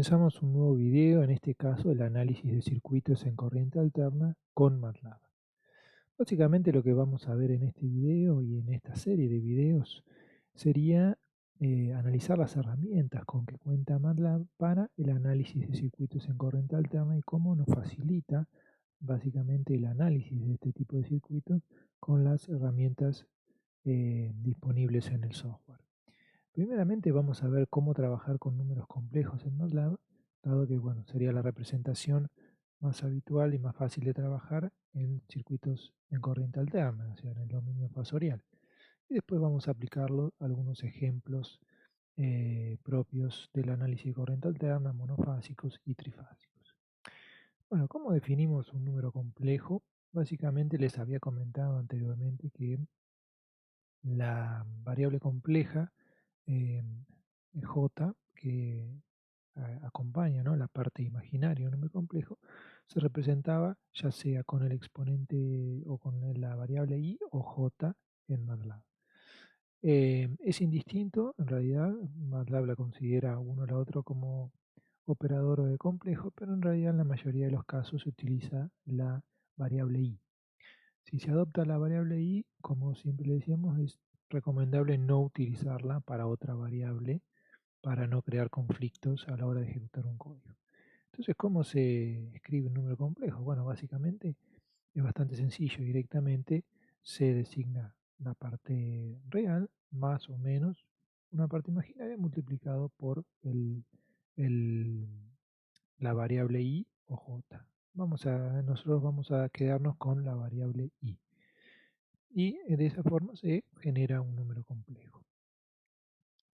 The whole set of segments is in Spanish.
comenzamos un nuevo video, en este caso el análisis de circuitos en corriente alterna con MATLAB. Básicamente lo que vamos a ver en este video y en esta serie de videos sería analizar las herramientas con que cuenta MATLAB para el análisis de circuitos en corriente alterna y cómo nos facilita básicamente el análisis de este tipo de circuitos con las herramientas disponibles en el software. Primeramente vamos a ver cómo trabajar con números complejos en MATLAB, dado que bueno, sería la representación más habitual y más fácil de trabajar en circuitos en corriente alterna, o sea, en el dominio fasorial. Y después vamos a aplicarlo a algunos ejemplos propios del análisis de corriente alterna, monofásicos y trifásicos. Bueno, ¿cómo definimos un número complejo? Básicamente les había comentado anteriormente que la variable compleja eh, J, que acompaña, ¿no?, la parte imaginaria de un número complejo, se representaba ya sea con el exponente o con la variable i o j en MATLAB. Es indistinto, en realidad MATLAB la considera uno o la otro como operador de complejo, pero en realidad en la mayoría de los casos se utiliza la variable i. Si se adopta la variable i, como siempre le decíamos, es recomendable no utilizarla para otra variable para no crear conflictos a la hora de ejecutar un código. Entonces, ¿cómo se escribe un número complejo? Bueno, básicamente es bastante sencillo. Directamente se designa la parte real más o menos una parte imaginaria multiplicado por el- la variable i o j. Nosotros vamos a quedarnos con la variable i. Y de esa forma se genera un número complejo.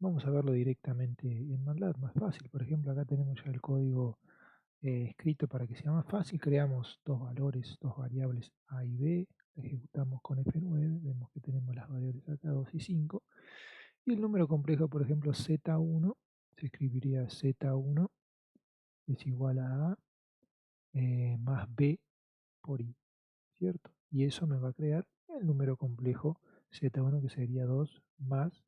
Vamos a verlo directamente en MATLAB, más fácil. Por ejemplo, acá tenemos ya el código escrito para que sea más fácil. Creamos dos valores, dos variables a y b, ejecutamos con F9, vemos que tenemos las variables acá 2 y 5. Y el número complejo, por ejemplo, Z1, se escribiría Z1 es igual a más b por i, ¿cierto? Y eso me va a crear el número complejo Z1, que sería 2 más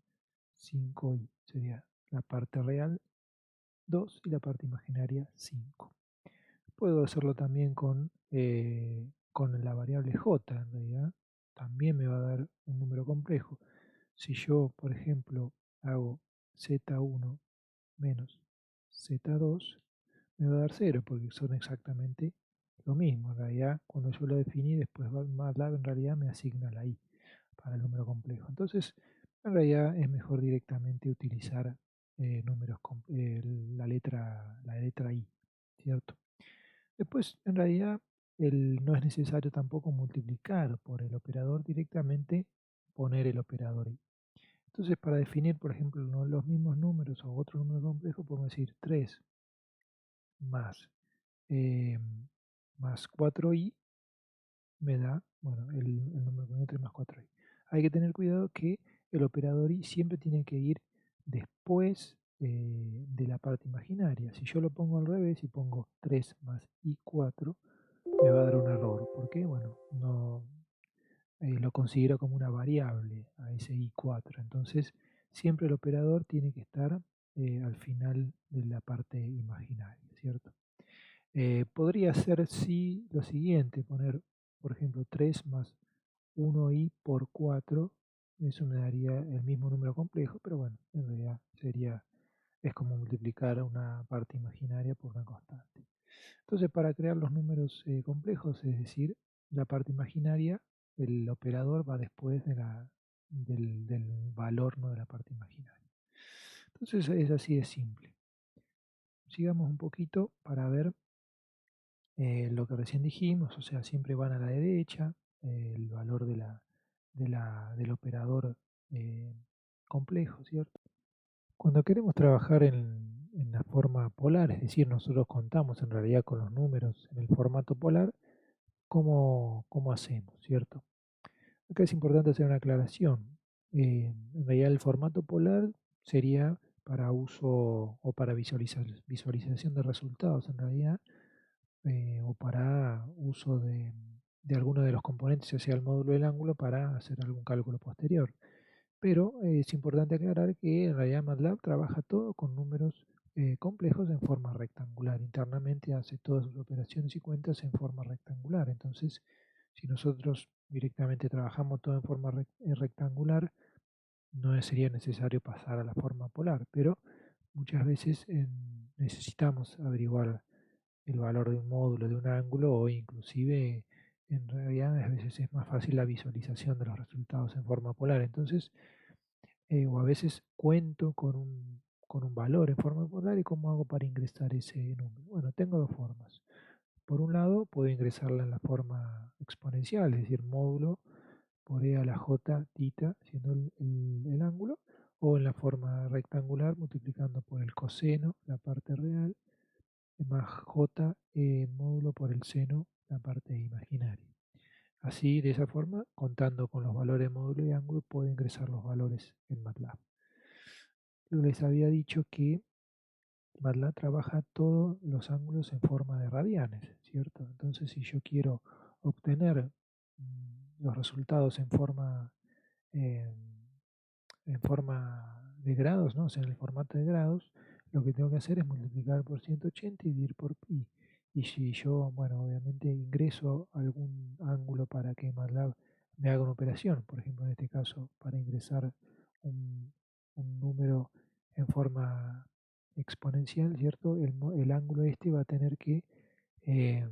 5i. Sería la parte real 2 y la parte imaginaria 5. Puedo hacerlo también con la variable j, en realidad. También me va a dar un número complejo. Si yo, por ejemplo, hago z1 menos z2, me va a dar 0, porque son exactamente lo mismo. En realidad, cuando yo lo definí, después MATLAB en realidad me asigna la i para el número complejo. Entonces, en realidad es mejor directamente utilizar la letra i, ¿cierto? Después, en realidad, no es necesario tampoco multiplicar por el operador, directamente poner el operador i. Entonces, para definir, por ejemplo, los mismos números o otro número complejo, podemos decir 3 más, eh, más 4i me da, bueno, el número con 3 más 4i. Hay que tener cuidado que el operador i siempre tiene que ir después de la parte imaginaria. Si yo lo pongo al revés y pongo 3 más i4, me va a dar un error, porque bueno, no lo considero como una variable a ese i4. Entonces, siempre el operador tiene que estar al final de la parte imaginaria, ¿cierto? Podría ser sí lo siguiente, poner, por ejemplo, 3 más 1i por 4, eso me daría el mismo número complejo, pero bueno, en realidad es como multiplicar una parte imaginaria por una constante. Entonces, para crear los números complejos, es decir, la parte imaginaria, el operador va después del valor, no de la parte imaginaria. Entonces, es así de simple. Sigamos un poquito para ver lo que recién dijimos, o sea, siempre van a la derecha, el valor del operador eh, complejo, ¿cierto? Cuando queremos trabajar en la forma polar, es decir, nosotros contamos en realidad con los números en el formato polar, ¿cómo hacemos, cierto? Acá es importante hacer una aclaración. En realidad el formato polar sería para uso o para visualización de resultados, en realidad, o para uso de alguno de los componentes, ya sea el módulo del ángulo, para hacer algún cálculo posterior. Pero es importante aclarar que en realidad MATLAB trabaja todo con números complejos en forma rectangular. Internamente hace todas sus operaciones y cuentas en forma rectangular. Entonces, si nosotros directamente trabajamos todo en forma rectangular, no sería necesario pasar a la forma polar, pero muchas veces necesitamos averiguar el valor de un módulo, de un ángulo, o inclusive en realidad a veces es más fácil la visualización de los resultados en forma polar. Entonces, o a veces cuento con un valor en forma polar y cómo hago para ingresar ese número. Bueno, tengo dos formas. Por un lado, puedo ingresarla en la forma exponencial, es decir, módulo por e a la j tita, siendo el ángulo, o en la forma rectangular, multiplicando por el coseno, la parte real, más j módulo por el seno, la parte imaginaria. Así, de esa forma, contando con los valores de módulo y ángulo, puedo ingresar los valores en MATLAB. Les había dicho que MATLAB trabaja todos los ángulos en forma de radianes, ¿cierto? Entonces, si yo quiero obtener los resultados eh, en forma de grados, ¿no? O sea, en el formato de grados, lo que tengo que hacer es multiplicar por 180 y dividir por pi. Y si yo, bueno, obviamente ingreso algún ángulo para que MATLAB me haga una operación, por ejemplo, en este caso, para ingresar un, un número en forma exponencial, ¿cierto? El ángulo este va a tener que eh,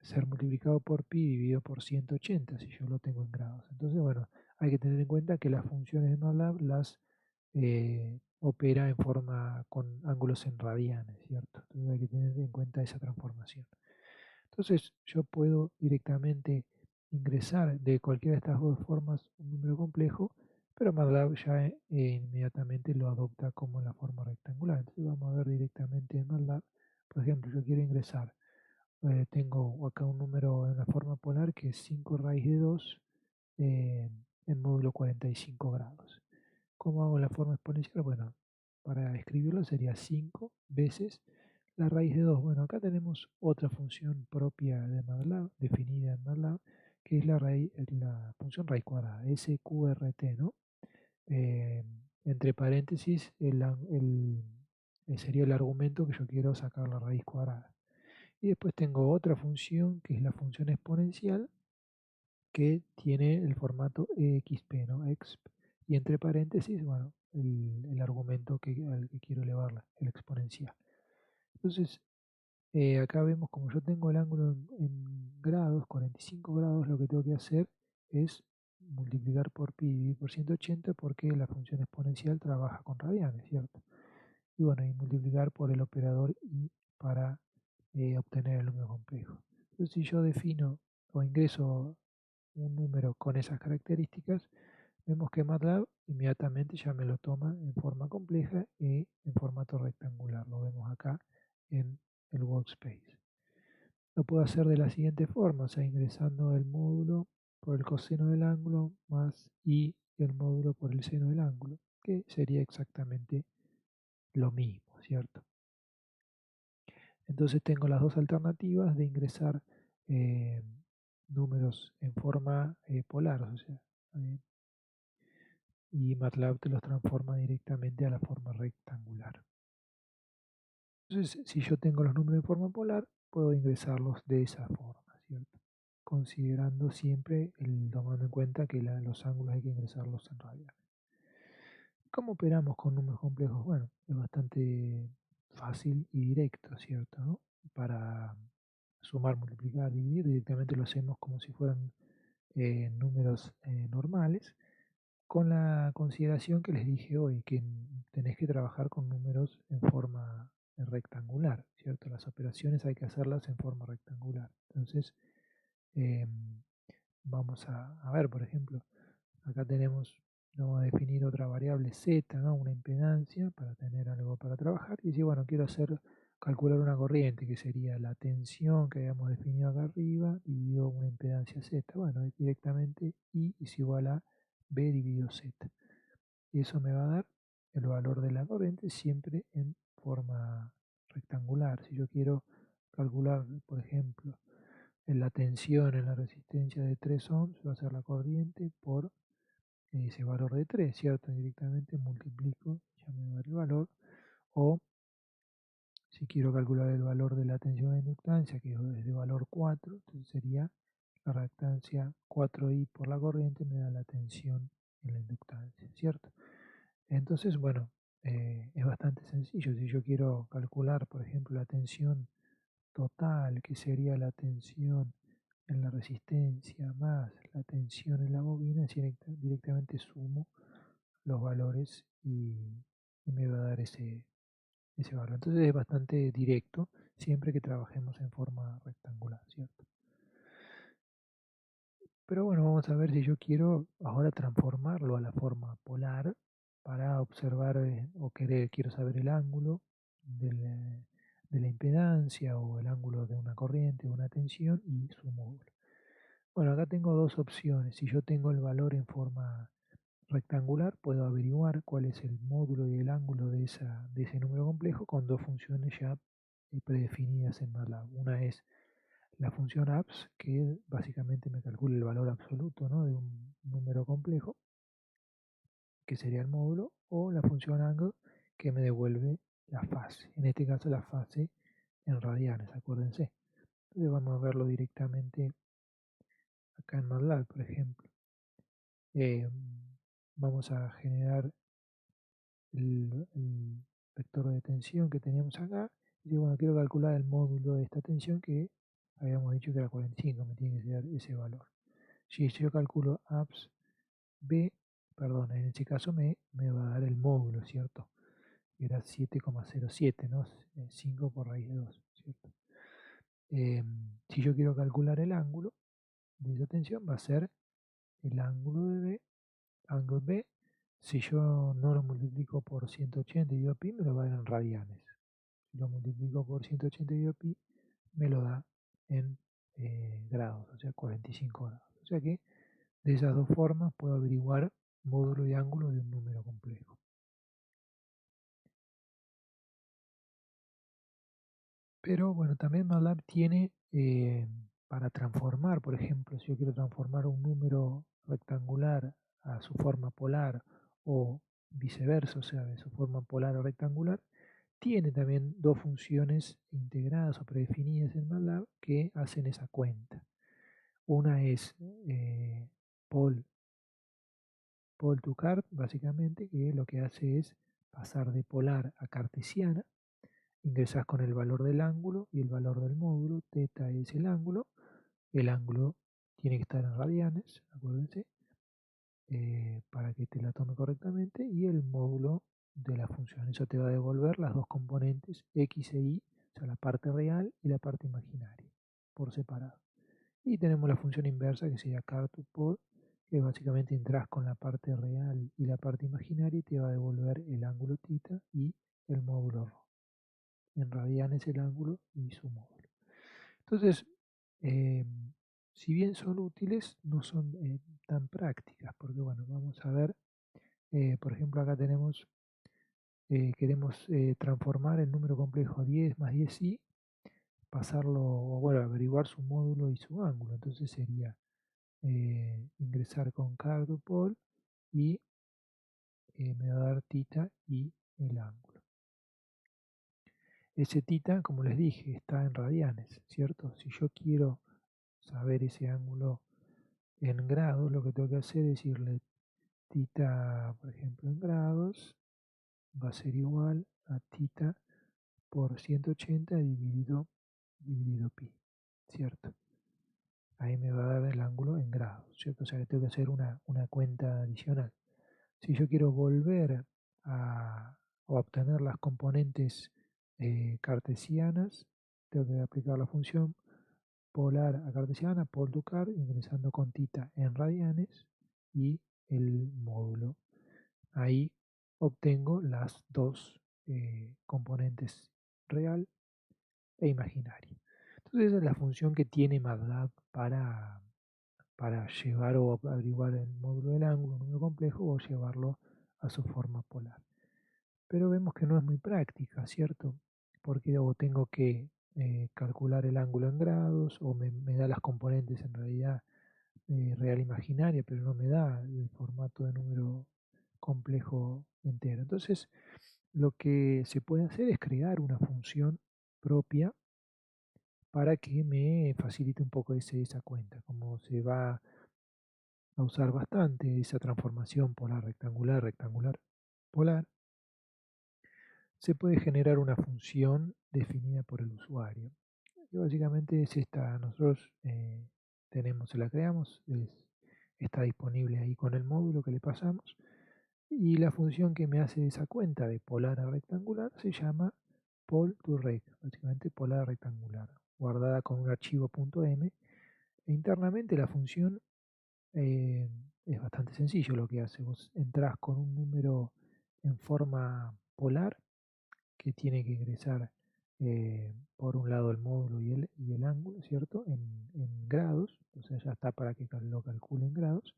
ser multiplicado por pi dividido por 180 si yo lo tengo en grados. Entonces, bueno, hay que tener en cuenta que las funciones de MATLAB las opera en forma con ángulos en radianes, ¿cierto? Entonces hay que tener en cuenta esa transformación. Entonces yo puedo directamente ingresar de cualquiera de estas dos formas un número complejo, pero MATLAB ya inmediatamente lo adopta como la forma rectangular. Entonces vamos a ver directamente en MATLAB. Por ejemplo, yo quiero ingresar, tengo acá un número en la forma polar que es 5 raíz de 2 eh, en módulo 45 grados. ¿Cómo hago la forma exponencial? Bueno, para escribirlo sería 5 veces la raíz de 2. Bueno, acá tenemos otra función propia de MATLAB, definida en MATLAB, que es la función raíz cuadrada, SQRT, ¿no? Eh, Entre paréntesis, sería el argumento que yo quiero sacar la raíz cuadrada. Y después tengo otra función, que es la función exponencial, que tiene el formato exp, ¿no? Exp. Y entre paréntesis, bueno, el argumento al que quiero elevarla, el exponencial. Entonces, acá vemos como yo tengo el ángulo en grados, 45 grados, lo que tengo que hacer es multiplicar por pi y dividir por 180 porque la función exponencial trabaja con radianes, ¿cierto? Y bueno, y multiplicar por el operador i para obtener el número complejo. Entonces, si yo defino o ingreso un número con esas características, vemos que MATLAB inmediatamente ya me lo toma en forma compleja y en formato rectangular. Lo vemos acá en el workspace. Lo puedo hacer de la siguiente forma, o sea, ingresando el módulo por el coseno del ángulo más y el módulo por el seno del ángulo, que sería exactamente lo mismo, ¿cierto? Entonces tengo las dos alternativas de ingresar eh, números en forma polar, o sea, eh, y MATLAB te los transforma directamente a la forma rectangular. Entonces, si yo tengo los números en forma polar, puedo ingresarlos de esa forma, ¿cierto? Considerando siempre, tomando en cuenta que los ángulos hay que ingresarlos en radianes. ¿Cómo operamos con números complejos? Bueno, es bastante fácil y directo, ¿cierto? ¿No? Para sumar, multiplicar, dividir, directamente lo hacemos como si fueran números normales, con la consideración que les dije hoy, que tenés que trabajar con números en forma rectangular, ¿cierto? Las operaciones hay que hacerlas en forma rectangular. Entonces, vamos a ver, por ejemplo, acá vamos a definir otra variable z, ¿no? Una impedancia para tener algo para trabajar. Y si, bueno, quiero calcular una corriente, que sería la tensión que habíamos definido acá arriba, dividido una impedancia z. Bueno, directamente I es igual a B dividido Z. Y eso me va a dar el valor de la corriente siempre en forma rectangular. Si yo quiero calcular, por ejemplo, en la tensión en la resistencia de 3 ohms, va a ser la corriente por ese valor de 3, ¿cierto? Directamente multiplico, ya me va a dar el valor. O Si quiero calcular el valor de la tensión de inductancia, que es de valor 4, entonces sería la reactancia 4i por la corriente me da la tensión en la inductancia, ¿cierto? Entonces, bueno, es bastante sencillo. Si yo quiero calcular, por ejemplo, la tensión total, que sería la tensión en la resistencia más la tensión en la bobina, directamente sumo los valores y me va a dar ese valor. Entonces es bastante directo siempre que trabajemos en forma rectangular, ¿cierto? Pero bueno, vamos a ver si yo quiero ahora transformarlo a la forma polar para observar quiero saber el ángulo de la impedancia o el ángulo de una corriente o una tensión y su módulo. Bueno, acá tengo dos opciones. Si yo tengo el valor en forma rectangular, puedo averiguar cuál es el módulo y el ángulo de ese número complejo con dos funciones ya predefinidas en MATLAB. Una es la función abs, que básicamente me calcula el valor absoluto, ¿no?, de un número complejo, que sería el módulo, o la función angle, que me devuelve la fase. En este caso la fase en radianes, acuérdense. Entonces vamos a verlo directamente acá en MATLAB, por ejemplo. Eh, Vamos a generar el vector de tensión que teníamos acá. Y bueno, quiero calcular el módulo de esta tensión que habíamos dicho que era 45, me tiene que ser ese valor. Si yo calculo abs b, perdón, en este caso me va a dar el módulo, ¿cierto? Era 7,07, ¿no? 5 por raíz de 2, ¿cierto? Si yo quiero calcular el ángulo de esa tensión, va a ser el ángulo de B, ángulo B. Si yo no lo multiplico por 180 y divido pi, me lo va a dar en radianes. Si lo multiplico por 180 y divido pi, me lo da en grados, o sea, 45 grados. O sea que de esas dos formas puedo averiguar módulo y ángulo de un número complejo. Pero bueno, también MATLAB tiene para transformar, por ejemplo, si yo quiero transformar un número rectangular a su forma polar o viceversa, o sea, de su forma polar o rectangular, tiene también dos funciones integradas o predefinidas en MATLAB que hacen esa cuenta. Una es Paul to Cart, básicamente, que lo que hace es pasar de polar a cartesiana. Ingresas con el valor del ángulo y el valor del módulo. Teta es el ángulo tiene que estar en radianes, acuérdense, para que te la tome correctamente, y el módulo de la función. Eso te va a devolver las dos componentes x e y, o sea, la parte real y la parte imaginaria, por separado. Y tenemos la función inversa, que sería car2pol, que básicamente entras con la parte real y la parte imaginaria y te va a devolver el ángulo θ y el módulo ρ. En radianes el ángulo y su módulo. Entonces, si bien son útiles, no son tan prácticas, porque bueno, vamos a ver, por ejemplo, acá tenemos, queremos transformar el número complejo 10 más 10i, pasarlo, o bueno, averiguar su módulo y su ángulo. Entonces sería ingresar con car2pol y me va a dar θ y el ángulo. Ese θ, como les dije, está en radianes, ¿cierto? Si yo quiero saber ese ángulo en grados, lo que tengo que hacer es decirle θ, por ejemplo, en grados, va a ser igual a θ por 180 dividido pi, ¿cierto? Ahí me va a dar el ángulo en grados, ¿cierto? O sea que tengo que hacer una cuenta adicional. Si yo quiero volver a obtener las componentes cartesianas, tengo que aplicar la función polar a cartesiana, pol to car, ingresando con θ en radianes y el módulo. Ahí obtengo las dos componentes real e imaginaria. Entonces esa es la función que tiene MATLAB para llevar o averiguar el módulo del ángulo, un número complejo, o llevarlo a su forma polar. Pero vemos que no es muy práctica, ¿cierto? Porque o tengo que calcular el ángulo en grados, o me da las componentes en realidad real imaginaria, pero no me da el formato de número complejo entero. Entonces, lo que se puede hacer es crear una función propia para que me facilite un poco esa cuenta. Como se va a usar bastante esa transformación polar rectangular, rectangular, polar, se puede generar una función definida por el usuario. Y básicamente es esta, nosotros se la creamos, está disponible ahí con el módulo que le pasamos. Y la función que me hace esa cuenta de polar a rectangular se llama pol2rect, básicamente polar a rectangular, guardada con un archivo .m. E internamente la función es bastante sencillo lo que hace. Vos entrás con un número en forma polar que tiene que ingresar por un lado el módulo y el ángulo, ¿cierto? En grados, o sea, ya está para que lo calcule en grados.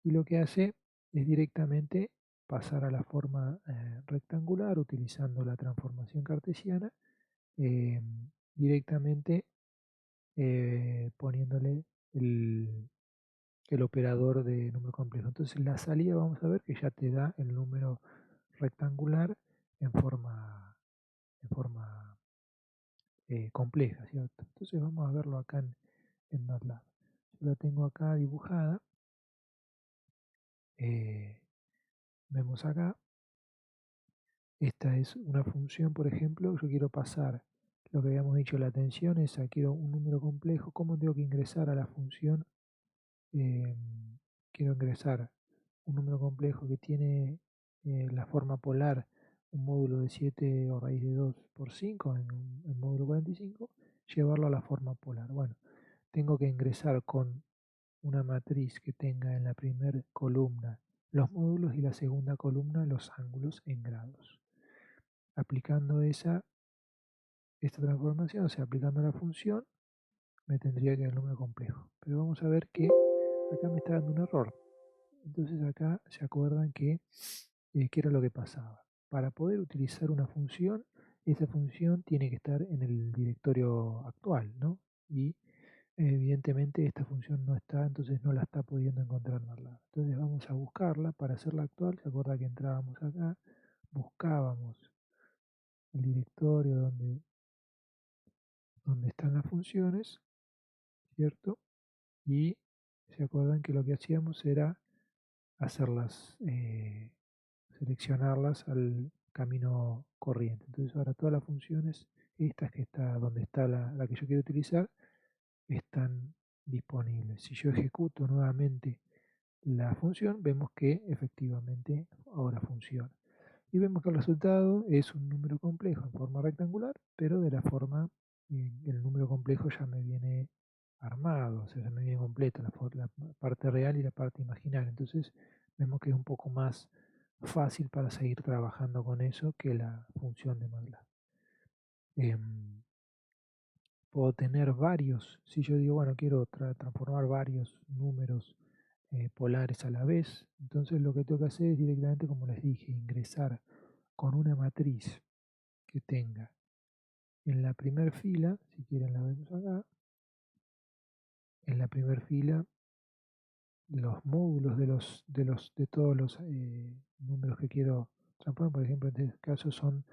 Y lo que hace es directamente pasar a la forma rectangular utilizando la transformación cartesiana, eh, directamente poniéndole el operador de número complejo. Entonces en la salida vamos a ver que ya te da el número rectangular en forma compleja, ¿cierto? Entonces vamos a verlo acá en MATLAB. Yo la tengo acá dibujada. Vemos acá. Esta es una función, por ejemplo, yo quiero pasar lo que habíamos dicho, la tensión, esa quiero un número complejo. ¿Cómo tengo que ingresar a la función? Eh, Quiero ingresar un número complejo que tiene la forma polar, un módulo de 7 o raíz de 2 por 5 en módulo 45, llevarlo a la forma polar. Bueno, tengo que ingresar con una matriz que tenga en la primera columna los módulos y la segunda columna los ángulos en grados. Aplicando esta transformación, o sea, aplicando la función, me tendría que dar el número complejo. Pero vamos a ver que acá me está dando un error. Entonces acá se acuerdan que qué era lo que pasaba. Para poder utilizar una función, esa función tiene que estar en el directorio actual, ¿no? Y evidentemente esta función no está, entonces no la está pudiendo encontrar MATLAB. Entonces vamos a buscarla para hacerla actual. Se acuerda que entrábamos acá, buscábamos el directorio donde están las funciones, ¿cierto? Y se acuerdan que lo que hacíamos era hacerlas, seleccionarlas al camino corriente. Entonces ahora todas las funciones, estas que está donde está la que yo quiero utilizar, están disponibles. Si yo ejecuto nuevamente la función, vemos que efectivamente ahora funciona. Y vemos que el resultado es un número complejo en forma rectangular, pero de la forma, el número complejo ya me viene armado, o sea, ya me viene completo, la parte real y la parte imaginaria. Entonces vemos que es un poco más fácil para seguir trabajando con eso que la función de MATLAB. Puedo tener varios, si yo digo, bueno, quiero transformar varios números polares a la vez, entonces lo que tengo que hacer es directamente, como les dije, ingresar con una matriz que tenga en la primera fila, si quieren la vemos acá, en la primera fila los módulos de todos los números que quiero transformar. Por ejemplo, en este caso son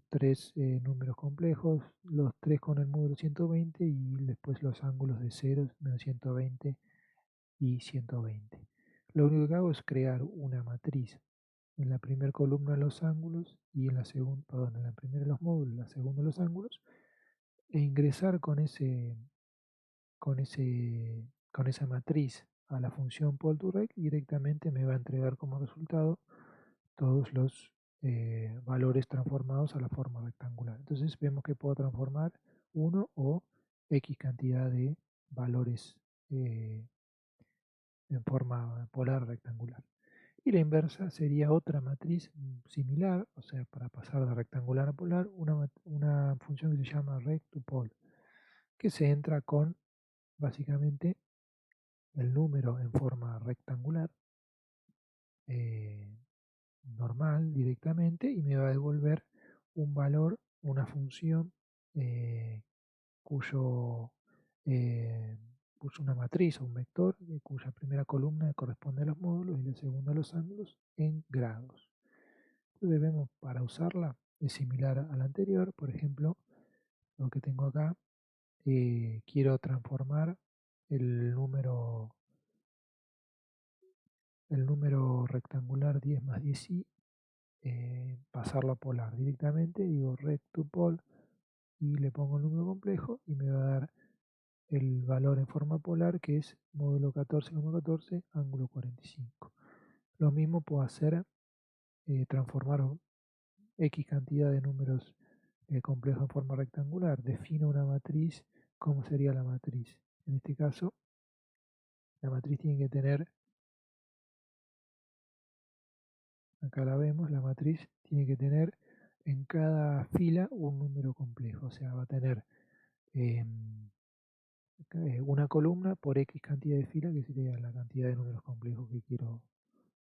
tres números complejos, los tres con el módulo 120 y después los ángulos de 0, menos 120 y 120. Lo único que hago es crear una matriz en la primera columna los ángulos y en la segunda, perdón, en la primera los módulos, en la segunda los ángulos, e ingresar con ese, con esa matriz a la función pol2rect, directamente me va a entregar como resultado todos los valores transformados a la forma rectangular. Entonces vemos que puedo transformar uno o X cantidad de valores en forma polar rectangular. Y la inversa sería otra matriz similar, o sea, para pasar de rectangular a polar, una función que se llama rect2pol, que se entra con básicamente el número en forma rectangular eh, normal directamente y me va a devolver un valor, una función eh, cuyo eh, puso una matriz o un vector cuya primera columna corresponde a los módulos y la segunda a los ángulos en grados. Entonces vemos, para usarla es similar a la anterior. Por ejemplo, lo que tengo acá, quiero transformar el número, el número rectangular 10 más 10i, pasarlo a polar directamente, digo rect to pol y le pongo el número complejo y me va a dar el valor en forma polar, que es módulo 14,14 ángulo 45. Lo mismo puedo hacer, transformar X cantidad de números complejos en forma rectangular. Defino una matriz. ¿Cómo sería la matriz? En este caso, la matriz tiene que tener, acá la vemos, la matriz tiene que tener en cada fila un número complejo. O sea, va a tener una columna por X cantidad de filas, que sería la cantidad de números complejos que quiero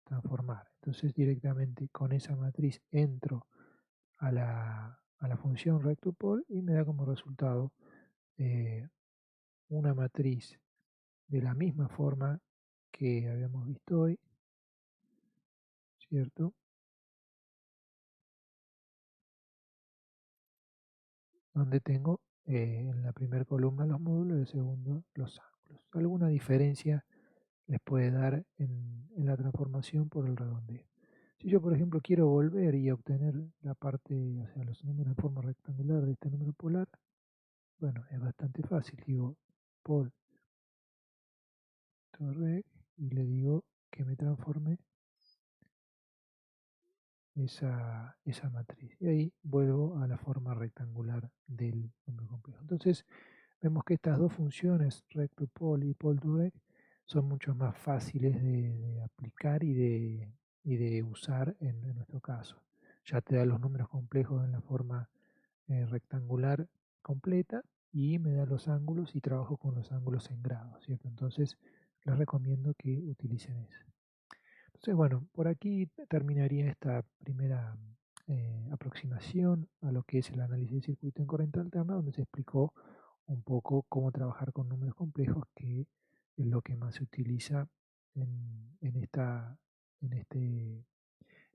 transformar. Entonces directamente con esa matriz entro a la función rectopol y me da como resultado una matriz de la misma forma que habíamos visto hoy, ¿cierto? Donde tengo en la primera columna los módulos y en la segunda los ángulos. Alguna diferencia les puede dar en la transformación por el redondeo. Si yo, por ejemplo, quiero volver y obtener la parte, o sea, los números en forma rectangular de este número polar, bueno, es bastante fácil. Digo pol to rect y le digo que me transforme esa matriz. Y ahí vuelvo a la forma rectangular del número complejo. Entonces, vemos que estas dos funciones, rect to pol y pol to rect, son mucho más fáciles de aplicar y de usar en nuestro caso. Ya te da los números complejos en la forma rectangular completa y me da los ángulos y trabajo con los ángulos en grados, ¿cierto? Entonces, les recomiendo que utilicen eso. Entonces, bueno, por aquí terminaría esta primera aproximación a lo que es el análisis de circuito en corriente alterna, donde se explicó un poco cómo trabajar con números complejos, que es lo que más se utiliza en esta, en este,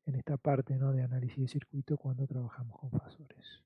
en esta parte, ¿no?, de análisis de circuito cuando trabajamos con fasores.